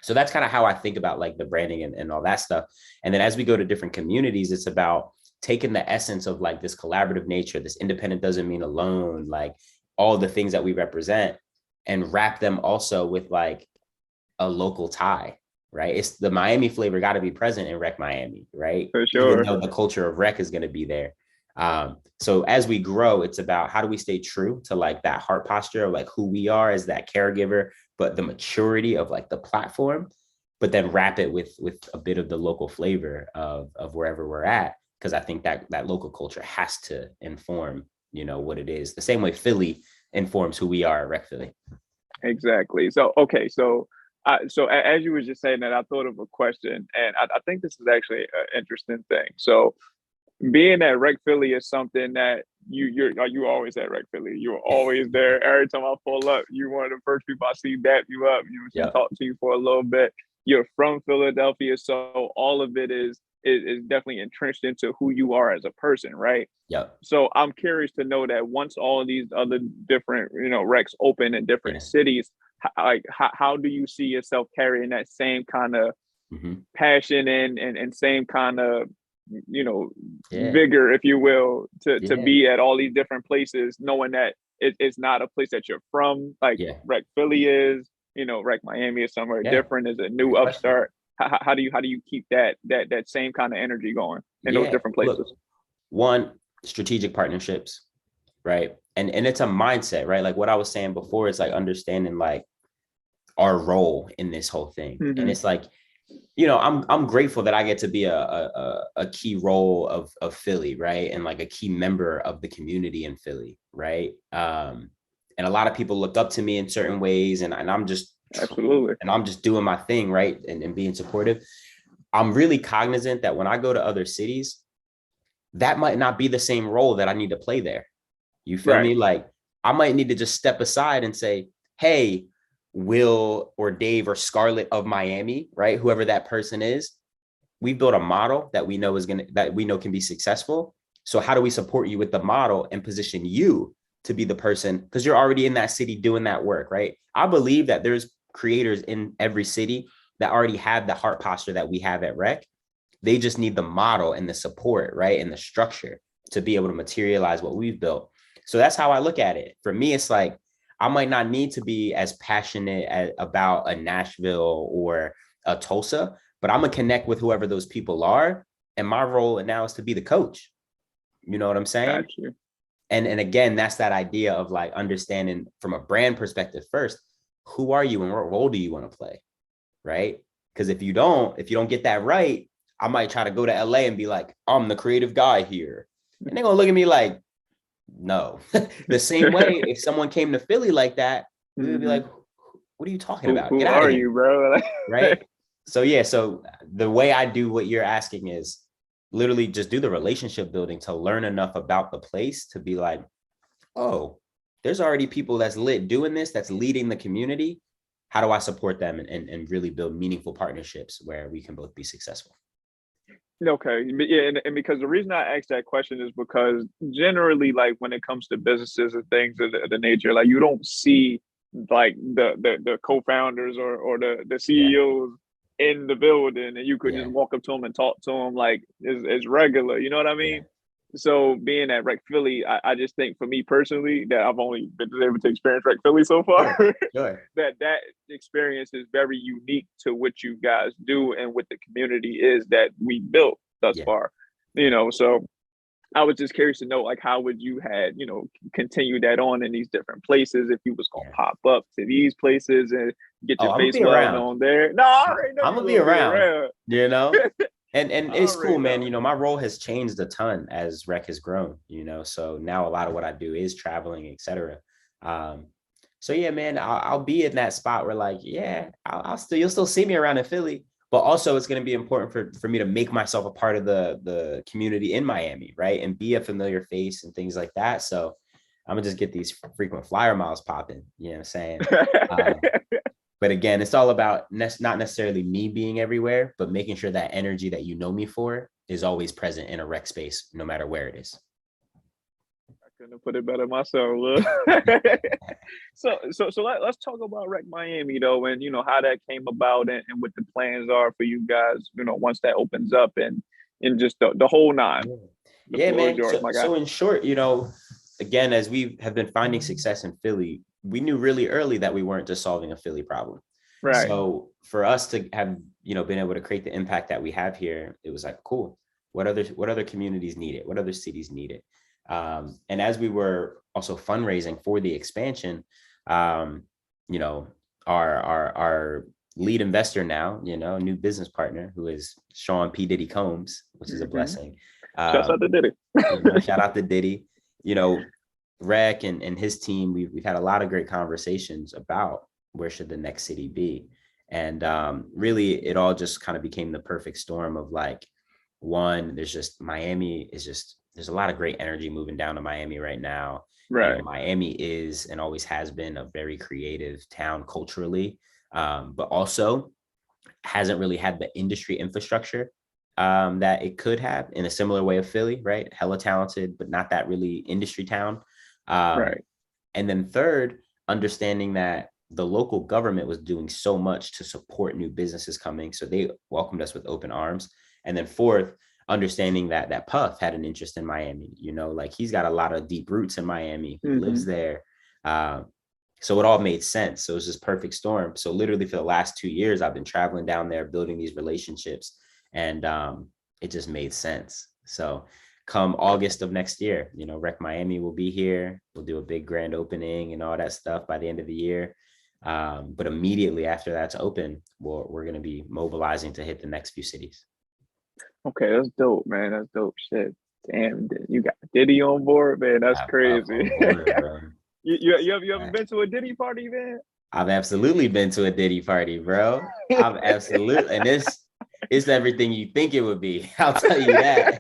So that's kind of how I think about like the branding and all that stuff. And then as we go to different communities, it's about taking the essence of like this collaborative nature, this independent doesn't mean alone, like all the things that we represent, and wrap them also with like a local tie, right? It's the Miami flavor got to be present in Rec Miami, right?
For
Even
sure.
though the culture of Rec is going to be there. So as we grow, it's about how do we stay true to like that heart posture of like who we are as that caregiver, but the maturity of like the platform, but then wrap it with a bit of the local flavor of wherever we're at. Cause I think that local culture has to inform, what it is. The same way Philly informs who we are at Rec Philly.
Exactly. So okay. As you were just saying that, I thought of a question, and I think this is actually an interesting thing. So being at Rec Philly is something that you always at Rec Philly. You're always there. Every time I pull up, you're one of the first people I see dap you up. You know, what I'm saying,
Yeah.
talk to you for a little bit. You're from Philadelphia, so all of it is definitely entrenched into who you are as a person, right?
Yeah.
So I'm curious to know that once all of these other different, recs open in different
Yeah.
cities, how do you see yourself carrying that same kind of
Mm-hmm.
passion and same kind of you know
Yeah.
vigor, if you will, to
Yeah.
be at all these different places, knowing that it's not a place that you're from, like
Yeah.
Rec Philly is, Rec Miami is somewhere
Yeah.
different, is a new
Great question.
upstart. How do you keep that same kind of energy going in those
Yeah.
different
Look,
places?
one, strategic partnerships, right? And it's a mindset, right? Like what I was saying before, it's like understanding like our role in this whole thing. And
Hmm.
it's like, I'm grateful that I get to be a key role of Philly, right? And like a key member of the community in Philly, right? and a lot of people look up to me in certain ways, and
Absolutely.
I'm just doing my thing, right, and being supportive. I'm really cognizant that when I go to other cities, that might not be the same role that I need to play there. You feel
Right.
me? Like I might need to just step aside and say, hey, Will or Dave or Scarlett of Miami, right? Whoever that person is, we built a model that we know that we know can be successful. So how do we support you with the model and position you to be the person? Because you're already in that city doing that work, right? I believe that there's creators in every city that already have the heart posture that we have at Rec. They just need the model and the support, right? And the structure to be able to materialize what we've built. So that's how I look at it. For me, it's like I might not need to be as passionate about a Nashville or a Tulsa, but I'm gonna connect with whoever those people are. And my role now is to be the coach. You know what I'm saying?
Got you.
And again, that's that idea of like understanding from a brand perspective first, who are you and what role do you want to play? Right. Because if you don't get that right, I might try to go to LA and be like, I'm the creative guy here. And they're gonna look at me like, no. The same way, if someone came to Philly like that, we would be
Hmm.
like, what are you talking about?
Who
Get out of
are
here.
you, bro?
Right. So yeah, so the way I do what you're asking is literally just do the relationship building to learn enough about the place to be like, oh, there's already people that's lit doing this, that's leading the community. How do I support them and really build meaningful partnerships where we can both be successful?
Okay, yeah, and because the reason I asked that question is because generally, like when it comes to businesses and things of the nature, like you don't see like the co-founders or the
Yeah,
CEOs in the building, and you could just
yeah,
walk up to them and talk to them like it's regular. You know what I
yeah,
mean? So being at Rec Philly, I just think for me personally that I've only been able to experience Rec Philly so far.
sure, sure.
That experience is very unique to what you guys do and what the community is that we built thus
Yeah,
far.
yeah.
So I was just curious to know, like, how would you had, continue that on in these different places if you was gonna
Yeah.
pop up to these places and get
Oh,
your
I'm gonna
face
be
well
around.
known there. No, I already know
I'm
you're
gonna be
gonna be
around,
around.
you know? And
I
it's cool,
already
man.
know.
You know, my role has changed a ton as Rec has grown, you know. So now a lot of what I do is traveling, etc. Um, so yeah, man, I'll be in that spot where like, yeah, I'll still you'll still see me around in Philly, but also it's gonna be important for me to make myself a part of the community in Miami, right? And be a familiar face and things like that. So I'm gonna just get these frequent flyer miles popping, you know what I'm saying? Um, but again, it's all about not necessarily me being everywhere, but making sure that energy that you know me for is always present in a rec space, no matter where it is.
Couldn't have put it better myself. Look. So let's talk about Rec Miami though, and how that came about and what the plans are for you guys. Once that opens up and just the whole nine.
Yeah,
The
yeah,
floor is
man.
yours,
So,
my guy.
so in short, again, as we have been finding success in Philly, we knew really early that we weren't just solving a Philly problem.
Right.
So for us to have, been able to create the impact that we have here, it was like, cool. What other communities need it? What other cities need it? And as we were also fundraising for the expansion, um, you know, our lead investor now, new business partner who is Sean P. Diddy Combs, which is a
Mm-hmm.
blessing.
Shouts out
Um,
to Diddy.
Shout out to Diddy. You know, Rec and his team, we've had a lot of great conversations about where should the next city be. And really, it all just kind of became the perfect storm of like, one, there's a lot of great energy moving down to Miami right now.
Right.
Miami is and always has been a very creative town culturally, but also hasn't really had the industry infrastructure that it could have in a similar way of Philly, right? Hella talented, but not that really industry town. Um,
Right.
and then third, understanding that the local government was doing so much to support new businesses coming. So they welcomed us with open arms. And then fourth, understanding that Puff had an interest in Miami, like he's got a lot of deep roots in Miami. He lives
Mm-hmm.
there. So it all made sense. So it was this perfect storm. So literally for the last 2 years, I've been traveling down there, building these relationships, and it just made sense. So come August of next year, Rec Miami will be here. We'll do a big grand opening and all that stuff by the end of the year. But immediately after that's open, we're going to be mobilizing to hit the next few cities.
Okay, that's dope, man. That's dope shit. Damn, you got Diddy on board, man. That's
Puff
crazy.
on board, bro.
You ever been to a Diddy party, man?
I've absolutely been to a Diddy party, bro. I've absolutely, and it's everything you think it would be. I'll tell you that.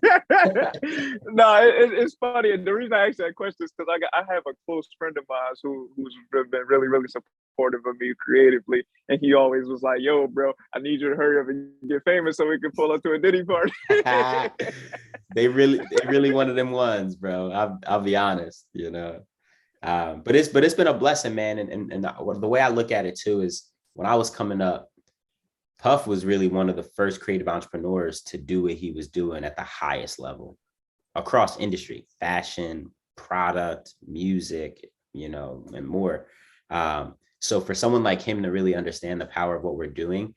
No, it's funny. And the reason I asked that question is because I have a close friend of mine who's been really, really supportive of me creatively. And he always was like, yo, bro, I need you to hurry up and get famous so we can pull up to a Diddy party.
They really one of them ones, bro. I'll be honest, you know. But it's been a blessing, man. And the way I look at it too is when I was coming up, Puff was really one of the first creative entrepreneurs to do what he was doing at the highest level across industry, fashion, product, music, you know, and more. So for someone like him to really understand the power of what we're doing,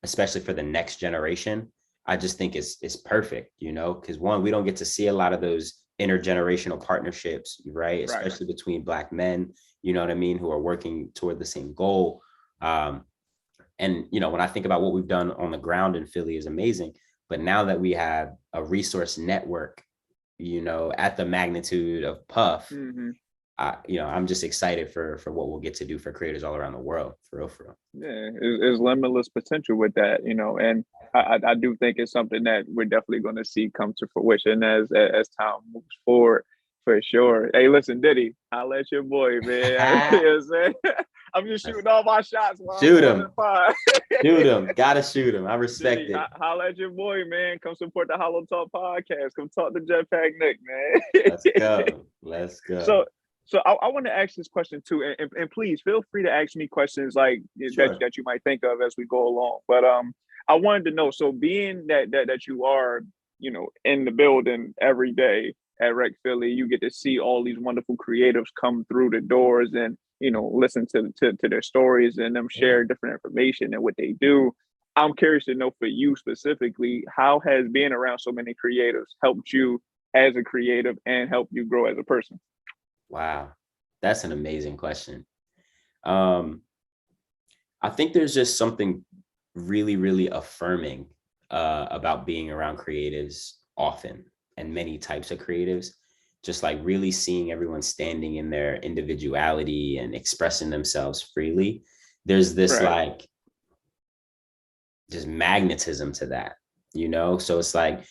especially for the next generation, I just think it's perfect, you know, because one, we don't get to see a lot of those intergenerational partnerships, right? Especially between Black men, you know what I mean, who are working toward the same goal. And, you know, when I think about what we've done on the ground in Philly is amazing. But now that we have a resource network, you know, at the magnitude of Puff,
Mm-hmm.
you know, I'm just excited for what we'll get to do for creators all around the world, for real, for real.
Yeah, it's limitless potential with that, you know, and I do think it's something that we're definitely going to see come to fruition as time moves forward, for sure. Hey, listen, Diddy, I'll let your boy, man. You know what I'm saying? I'm just shooting all my shots while
Shoot
I'm on
him.
the pod.
Shoot him. Gotta shoot him. I respect
Diddy,
it.
holla at your boy, man. Come support the HolloTalk podcast. Come talk to Jetpack Nick, man.
Let's go. Let's go.
So I want to ask this question too, and please feel free to ask me questions like
Sure.
that you might think of as we go along. But I wanted to know. So being that you are, you know, in the building every day at Rec Philly, you get to see all these wonderful creatives come through the doors and, you know, listen to their stories and them share different information and what they do. I'm curious to know for you specifically, how has being around so many creatives helped you as a creative and helped you grow as a person?
Wow. That's an amazing question. I think there's just something really, really affirming about being around creatives often and many types of creatives, just like really seeing everyone standing in their individuality and expressing themselves freely. There's this like just magnetism to that, you know? So it's like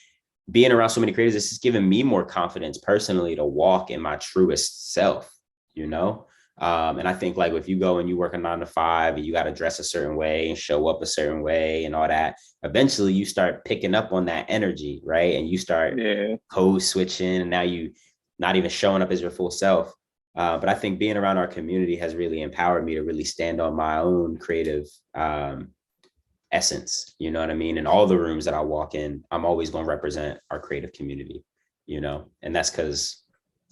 being around so many creators, it's just giving me more confidence personally to walk in my truest self, you know? And I think like if you go and you work a 9 to 5 and you got to dress a certain way and show up a certain way and all that, eventually you start picking up on that energy, right? And you start code switching and now you not even showing up as your full self. But I think being around our community has really empowered me to really stand on my own creative essence, you know what I mean? In all the rooms that I walk in, I'm always going to represent our creative community, you know? And that's because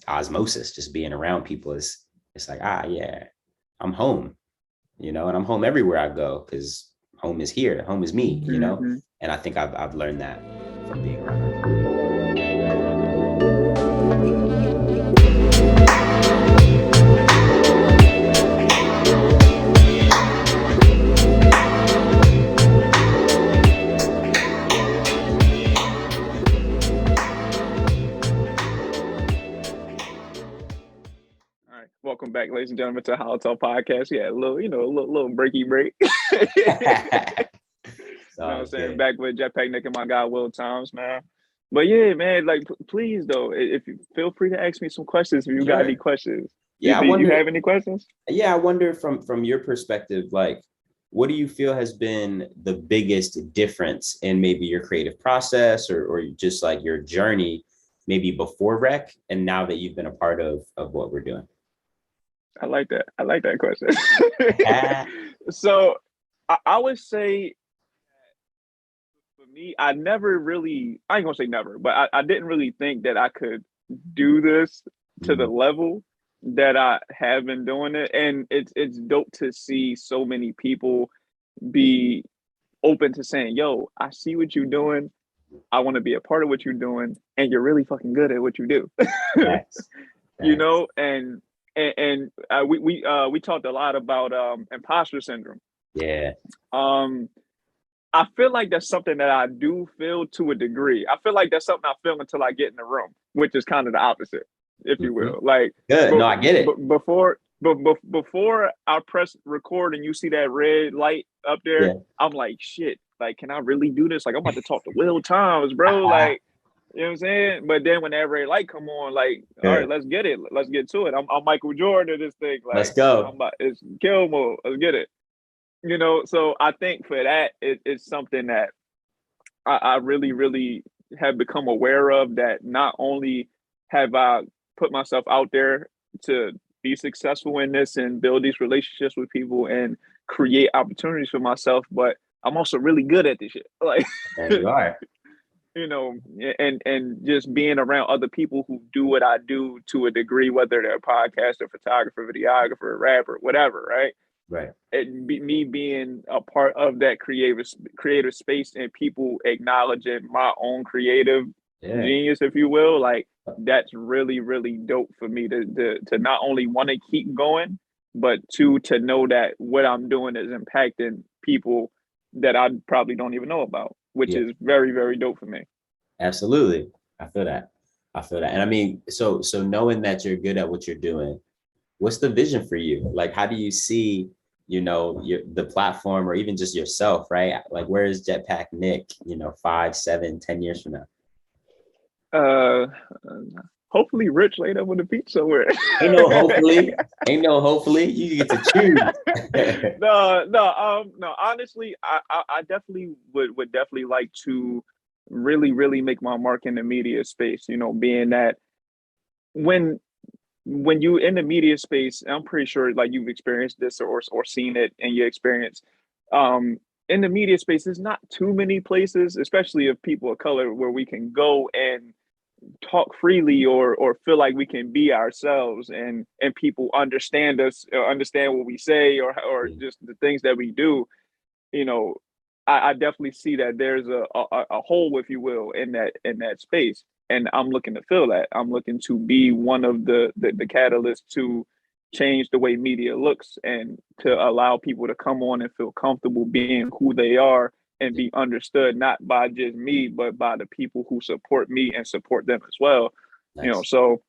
osmosis, just being around people is, it's like, yeah, I'm home, you know, and I'm home everywhere I go because home is here, home is me, you know? And I think I've learned that from being around our community.
Welcome back, ladies and gentlemen, to the HolloTalk podcast. Yeah, a little breaky break. You know what I'm saying? Back with Jetpack Nick and my guy Will Thomas, man. But yeah, man, like please though, if you feel free to ask me some questions if you got any questions.
Yeah,
you have any questions?
Yeah, I wonder from your perspective, like, what do you feel has been the biggest difference in maybe your creative process or just like your journey, maybe before Rec and now that you've been a part of what we're doing?
I like that. I like that question. So I would say for me, I ain't gonna say never, but I didn't really think that I could do this to the level that I have been doing it. And it's dope to see so many people be open to saying, yo, I see what you're doing. I want to be a part of what you're doing. And you're really fucking good at what you do. You know, and we talked a lot about imposter syndrome.
Yeah.
I feel like that's something that I do feel to a degree. I feel like that's something I feel until I get in the room, which is kind of the opposite, if you will. Like,
good. No, I get it.
but before I press record and you see that red light up there,
Yeah.
I'm like, shit, like, can I really do this? Like, I'm about to talk to Will Thomas, bro. Like, you know what I'm saying? But then when that red light come on, like, all
Yeah.
right, let's get it. Let's get to it. I'm Michael Jordan of this thing.
Let's
Like, I'm
go.
about it's kill mode. Let's get it. You know, so I think for that, it's something that I really, really have become aware of, that not only have I put myself out there to be successful in this and build these relationships with people and create opportunities for myself, but I'm also really good at this shit. Like,
There you are.
you know, and just being around other people who do what I do to a degree, whether they're a podcaster, photographer, videographer, rapper, whatever, right?
Right.
Me being a part of that creative space and people acknowledging my own creative
Yeah.
genius, if you will, like, that's really, really dope for me to not only want to keep going, but to know that what I'm doing is impacting people that I probably don't even know about, which
Yeah.
is very, very dope for me.
Absolutely. I feel that. I feel that. And I mean, so knowing that you're good at what you're doing, what's the vision for you? Like, how do you see, the platform or even just yourself, right? Like, where is Jetpack Nick, 5, 7, 10 years from now?
Uh, Hopefully, Rich laid up with a beach somewhere.
Ain't no hopefully. Ain't no hopefully. You get to choose.
No. Honestly, I definitely would definitely like to really, really make my mark in the media space. You know, being that when you in the media space, I'm pretty sure like you've experienced this or seen it in your experience. Um, in the media space, there's not too many places, especially of people of color, where we can go and talk freely or feel like we can be ourselves and people understand us, or understand what we say, or just the things that we do. You know, I definitely see that there's a hole, if you will, in that space, and I'm looking to fill that. I'm looking to be one of the catalysts to change the way media looks and to allow people to come on and feel comfortable being who they are and be understood not by just me but by the people who support me and support them as well. You know,
Nice.
so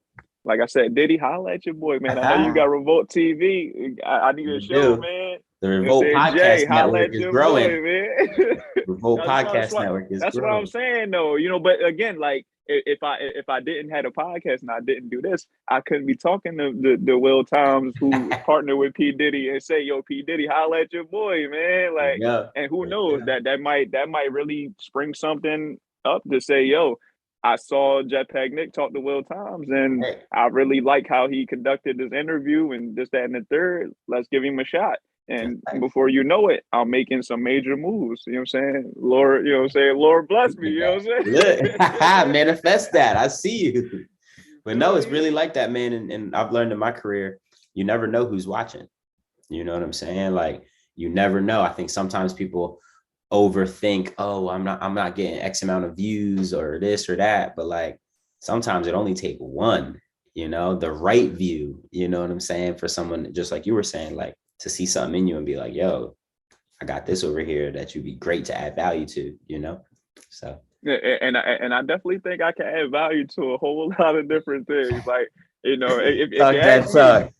like I said, Diddy, holla at your boy, man. I know you got Revolt TV. I need a
We
show,
do.
man.
The
You know,
Revolt
saying Jay,
Podcast
holla
Network
at
is
your boy,
growing.
man.
Revolt
That's
Podcast
what
Network is
that's what I'm
growing.
saying though. You know, but again, like if I didn't have a podcast and I didn't do this, I couldn't be talking to the Will Toms who partner with P Diddy and say, "Yo, P Diddy, holla at your boy, man."
There you
Like,
go.
and who
There you
knows,
go.
that might really spring something up to say, "Yo, I saw Jetpack Nick talk to Will Toms, and
Hey,
I really like how he conducted this interview and this, that, and the third. Let's give him a shot."
that's
And
nice.
before you know it, I'm making some major moves. You know what I'm saying? Lord, you know what I'm saying? Lord bless
Look
me,
at
you know
that.
what I'm
Look,
saying?
manifest that. I see you. But
You know
no,
what I
it's really
mean?
like that, man. And I've learned in my career, you never know who's watching. You know what I'm saying? Like, you never know. I think sometimes people overthink, oh, I'm not getting X amount of views or this or that. But like, sometimes it only take one, the right view, you know what I'm saying? For someone, just like you were saying, like, to see something in you and be like, yo, I got this over here that you'd be great to add value to. So
Yeah, and I definitely think I can add value to a whole lot of different things. Like, you know, if you
talk
ask
that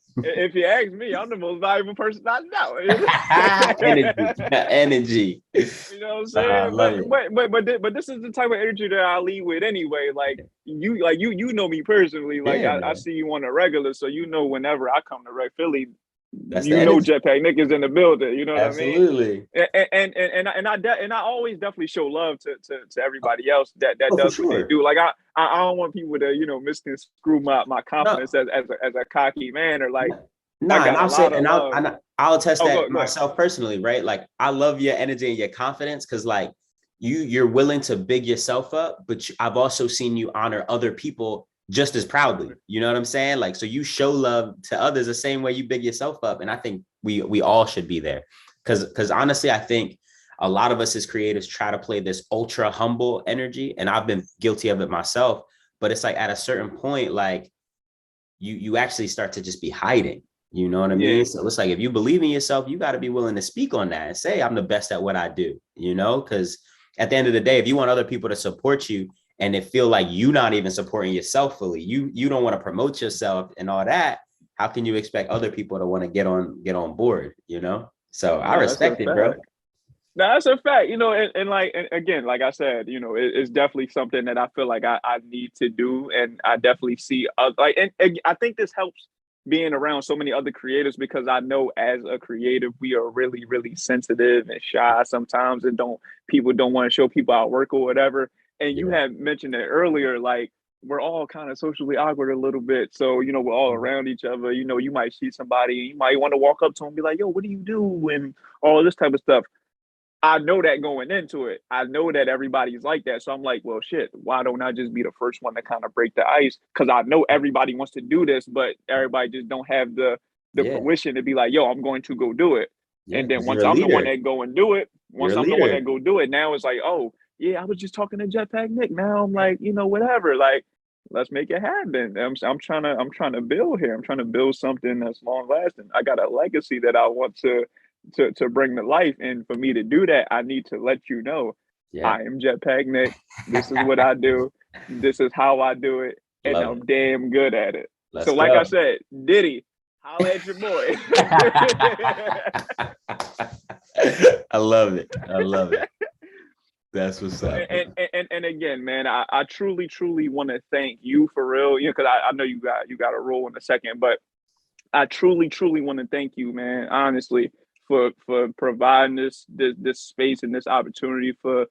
me,
talk.
I'm the most valuable person I know.
Energy, energy.
You know what I'm
I
saying?
love it.
But this is the type of energy that I lead with anyway. Like you know me personally. Like
Yeah,
I
man.
see you on a regular, so you know whenever I come to Rec Philly,
That's the
you know
energy.
Jetpack Nick is in the building. You know what I mean?
Absolutely.
And I always definitely show love to everybody else that
Oh, for
does what they
sure.
do. Like I don't want people to misconstrue my
No,
confidence as a cocky man, or like I
nah, and
got a
I'll say,
lot of
and
love.
I'll attest
Oh,
that
go ahead.
myself personally, right? Like, I love your energy and your confidence because, like, you're willing to big yourself up, but I've also seen you honor other people just as proudly. You know what I'm saying? Like, so you show love to others the same way you big yourself up, and I think we all should be there because honestly, I think a lot of us as creators try to play this ultra humble energy, and I've been guilty of it myself. But it's like at a certain point, like you actually start to just be hiding. You know what I
Yeah,
mean? So it's like if you believe in yourself, you got to be willing to speak on that and say, I'm the best at what I do, because at the end of the day, if you want other people to support you and it feel like you not even supporting yourself fully, you don't want to promote yourself and all that. how can you expect other people to want to get on board, you know? So I
No, that's a
respect it, bro.
fact. No, that's a fact, and like, and again, like I said, it's definitely something that I feel like I need to do, and I definitely see, like, and I think this helps being around so many other creators because I know as a creative, we are really, really sensitive and shy sometimes, and people don't want to show people our work or whatever. And you
Yeah.
had mentioned it earlier, like we're all kind of socially awkward a little bit, so we're all around each other. You might see somebody, you might want to walk up to them, and be like, "Yo, what do you do?" and all this type of stuff. I know that going into it. I know that everybody's like that. So I'm like, well, shit, why don't I just be the first one to kind of break the ice? Because I know everybody wants to do this, but everybody just don't have the
Yeah.
fruition to be like, yo, I'm going to go do it.
Yeah.
And then
Because you're
once
a
I'm the one
leader.
that go and do it,
You're
once
a
I'm the one that
leader.
go do it, now it's like, oh, yeah, I was just talking to Jetpack Nick. Now I'm like, whatever. Like, let's make it happen. I'm trying to build here. I'm trying to build something that's long lasting. I got a legacy that I want to bring to life. And for me to do that, I need to let you know
Yeah.
I am Jetpack Nick. This is what I do. This is how I do it. And
Love
I'm
it.
damn good at it.
Let's
So, like I
go.
said, Diddy, holla at your boy.
I love it. I love it. That's what's
So,
up.
and again, man, I truly, truly want to thank you for real. Because I know you got a role in a second, but I truly, truly want to thank you, man, honestly, for providing this space and this opportunity for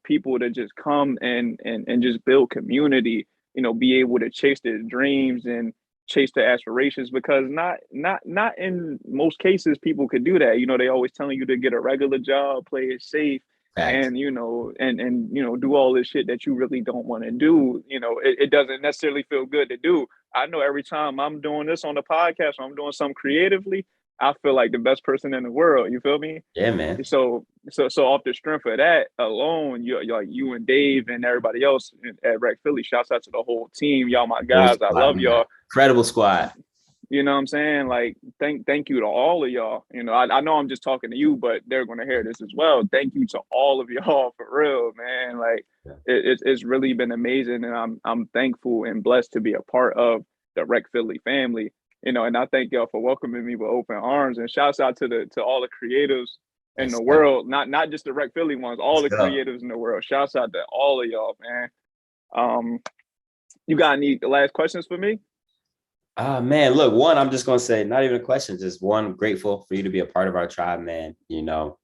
people to just come and just build community, be able to chase their dreams and chase their aspirations because not in most cases people could do that. They always telling you to get a regular job, play it safe,
Facts.
and do all this shit that you really don't want to do. It doesn't necessarily feel good to do. I know every time I'm doing this on the podcast or I'm doing something creatively, I feel like the best person in the world. You feel me?
Yeah, man.
So off the strength of that alone, you're like you and Dave and everybody else at Rec Philly. Shouts out to the whole team. Y'all my
Whole
guys. I
squad,
love
man.
y'all.
Incredible squad.
You know what I'm saying? Like, thank you to all of y'all. I know I'm just talking to you, but they're gonna hear this as well. Thank you to all of y'all for real, man. Like,
Yeah.
it's really been amazing, and I'm thankful and blessed to be a part of the Rec Philly family. And I thank y'all for welcoming me with open arms. And shouts out to all the creatives in
Let's
the
go.
world, not just the Rec Philly ones, all
Let's
the
go.
creatives in the world. Shouts out to all of y'all, man. Um, you got any last questions for me?
Man, look, one, I'm just gonna say, not even a question, just one, grateful for you to be a part of our tribe, man.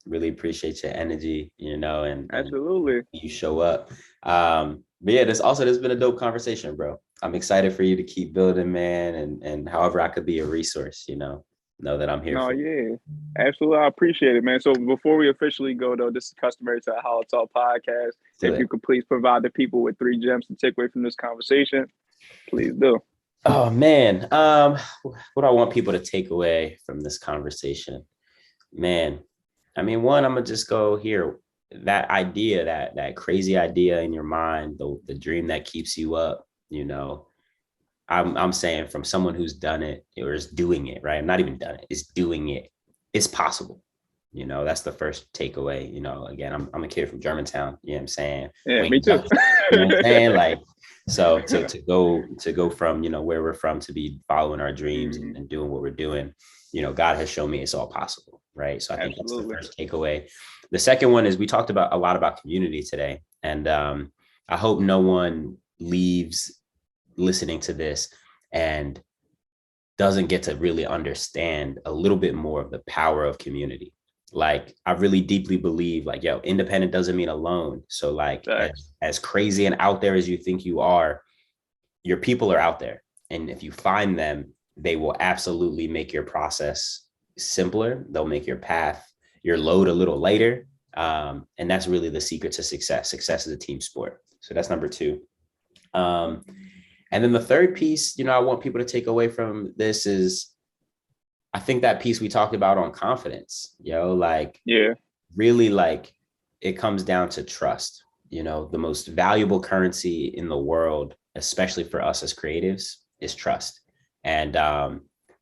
Really appreciate your energy, and
Absolutely.
you show up. But yeah, there's been a dope conversation, bro. I'm excited for you to keep building, man, and however I could be a resource, know that I'm here
No,
for you.
yeah, absolutely. I appreciate it, man. So before we officially go, though, this is customary to a HolloTalk podcast.
Do
If you
it.
could please provide the people with 3 gems to take away from this conversation, please do.
Oh man, what do I want people to take away from this conversation? Man, I mean, one, I'm gonna just go here. That idea, that crazy idea in your mind, the dream that keeps you up. I'm saying from someone who's done it or is doing it, right? I'm not even done it. Is doing it. It's possible. That's the first takeaway. Again, I'm a kid from Germantown. You know what I'm saying?
Yeah,
We
me
ain't
too.
nothing. You know what I'm saying? Like, so to go from where we're from to be following our dreams
Mhm.
and doing what we're doing, God has shown me it's all possible, right? So I think that's the
Absolutely.
first takeaway. The second one is we talked about a lot about community today, and I hope no one leaves listening to this and doesn't get to really understand a little bit more of the power of community. Like, I really deeply believe, like, yo, independent doesn't mean alone. So like,
Thanks.
as crazy and out there as you think you are, your people are out there. And if you find them, they will absolutely make your process simpler. They'll make your load a little lighter. And that's really the secret to success. Success is a team sport. So that's number two. Um, and then the third piece, I want people to take away from this is, I think that piece we talked about on confidence, like,
Yeah.
really, like, it comes down to trust. The most valuable currency in the world, especially for us as creatives, is trust. And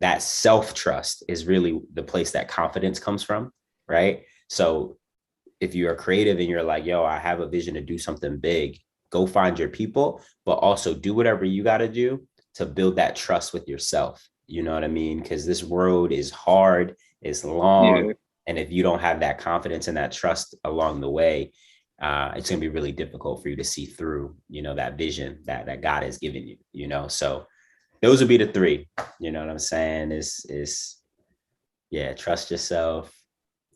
that self-trust is really the place that confidence comes from, right? So if you're creative and you're like, yo, I have a vision to do something big, go find your people, but also do whatever you got to do to build that trust with yourself. You know what I mean? Because this road is hard, it's long,
Yeah.
and if you don't have that confidence and that trust along the way, it's going to be really difficult for you to see through, that vision that God has given you. So those would be the three. You know what I'm saying? Is yeah, trust yourself.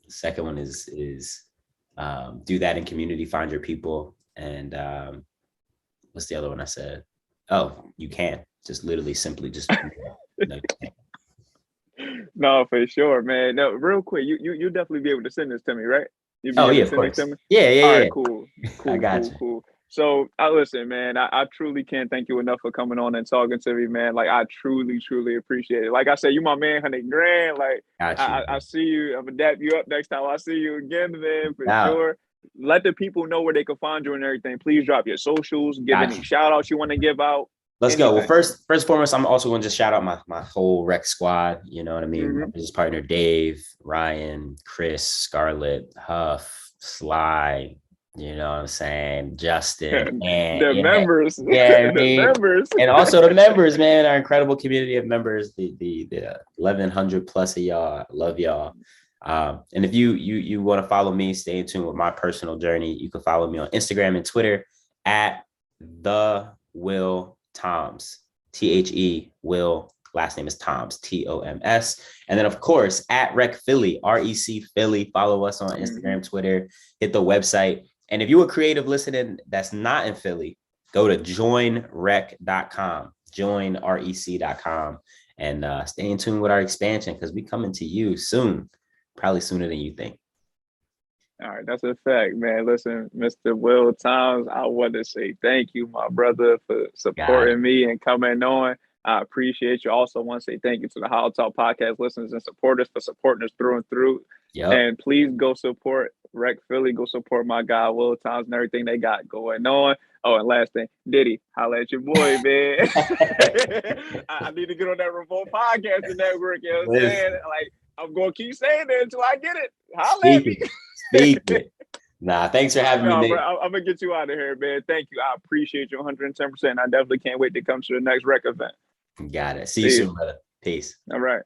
The second one is do that in community, find your people, and what's the other one I said? Oh, you can just literally simply just no, you can't.
No, for sure, man. No, real quick, you definitely be able to send this to me, right? You'll be
Oh
able
yeah,
to
of
send it to
course.
me.
Yeah,
All
yeah,
right,
yeah.
cool,
I
cool,
got
cool,
you.
cool. So I listen, man. I truly can't thank you enough for coming on and talking to me, man. Like I truly, truly appreciate it. Like I said, you my man, 100 grand. Like
Got you.
I see you. I'm gonna dap you up next time I see you again, man, for
Now,
sure. Let the people know where they can find you and everything. Please drop your socials. Give
got
any
you.
shout outs you want to give out.
Let's go. Well,
Anything.
first and foremost, I'm also going to just shout out my whole rec squad. You know what I mean? My
Hmm.
business partner, Dave, Ryan, Chris, Scarlett, Huff, Sly, you know what I'm saying? Justin, and
The
yeah,
members,
yeah,
the
me.
members.
And also the members, man, our incredible community of members, the 1,100 plus of y'all. Love y'all. And if you want to follow me, stay in tune with my personal journey. You can follow me on Instagram and Twitter at the Will Toms, THE Will. Last name is Toms, TOMS. And then, of course, at Rec Philly, REC Philly. Follow us on
Mhm.
Instagram, Twitter, hit the website. And if you a creative listening that's not in Philly, go to joinrec.com, joinrec.com, and stay in tune with our expansion because we coming to you soon, probably sooner than you think.
All right, that's a fact, man. Listen, Mr. Will Times, I want to say thank you, my brother, for
Got it.
supporting me and coming on. I appreciate you. Also, want to say thank you to the HolloTalk podcast listeners and supporters for supporting us through and through.
Yep.
And please go support Rec Philly. Go support my guy Will Times and everything they got going on. Oh, and last thing, Diddy, holla at your boy, man. I need to get on that remote podcasting network. You know what I'm saying?
Listen,
Like, I'm gonna keep saying it until I get it. Holla at
speak
me.
it. Speak it. Nah, thanks for having me,
No, bro,
Nick.
I'm gonna get you out of here, man. Thank you. I appreciate you 110%. I definitely can't wait to come to the next rec event.
Got it. See you
See you.
soon, brother. Peace.
All right.